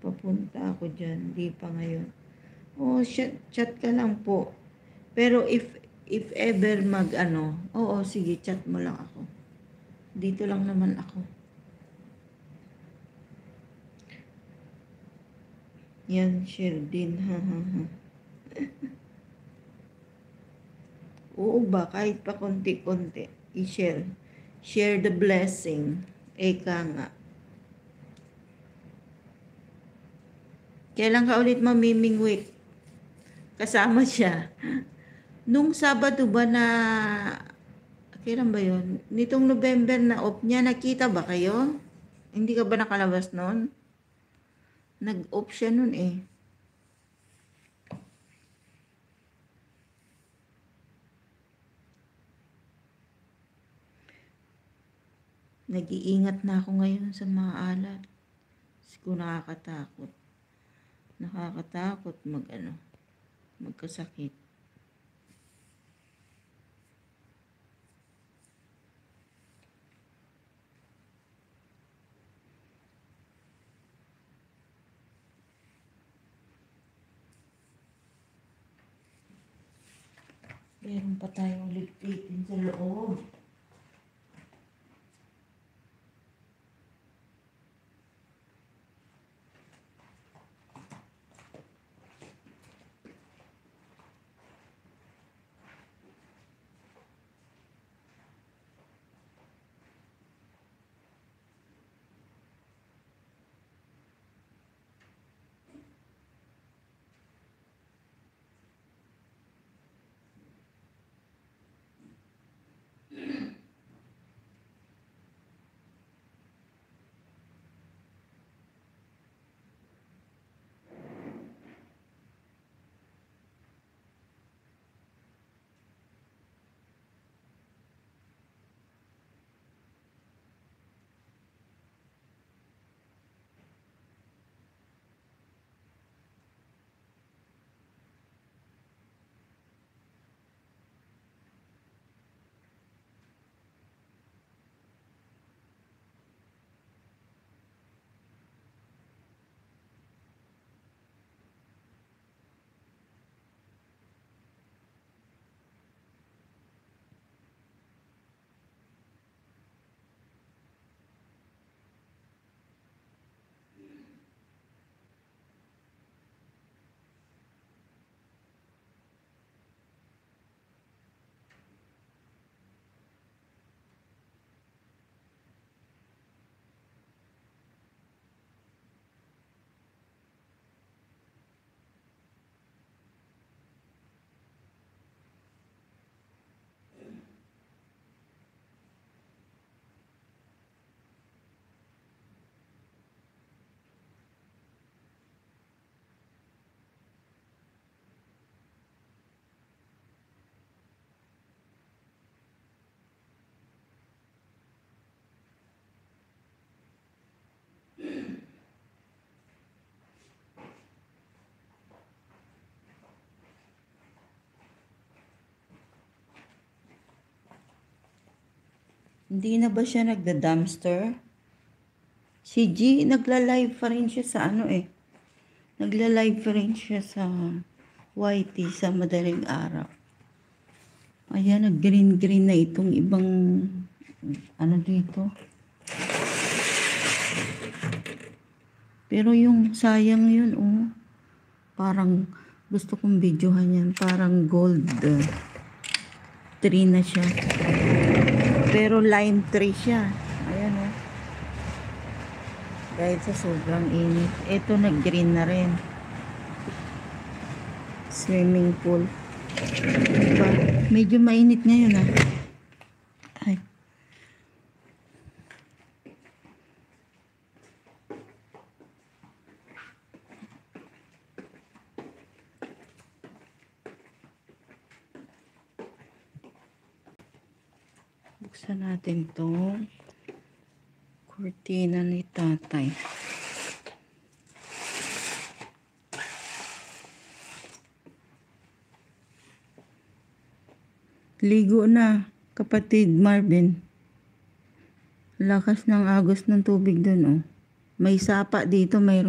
Papunta ako dyan. Di pa ngayon. Oo, chat ka lang po. Pero if ever oo, sige, chat mo lang ako. Dito lang naman ako. Yan, share din. Oo ba, kahit pa konti-konti, i-share. Share the blessing. Eka nga. Kailan ka ulit mamiming week? Kasama siya. Nung Sabado ba na, kailan ba yun? Nitong November na off niya, nakita ba kayo? Hindi ka ba nakalabas nun? Nag-off siya nun eh. Nag-iingat na ako ngayon sa mga alat. Siguro nakakatakot. Nakakatakot magkasakit. Meron pa tayong ligpitin sa loob. Hindi na ba siya nagda-dumpster? Si G, nagla-live pa rin siya sa Nagla-live pa rin siya sa YT sa madaling araw. Ayan, nag-green-green na itong ibang dito. Pero yung sayang yun, parang gusto kong videohan yan. Parang gold tree na siya. Pero lime tree siya. Ayan dahil sa sobrang init. Ito nag-green na rin. Swimming pool. Diba? Medyo mainit ngayon Ay. Buksan natin itong kurtina ni tatay. Ligo na, kapatid Marvin. Lakas ng agos ng tubig dun, May sapa dito, mayroon.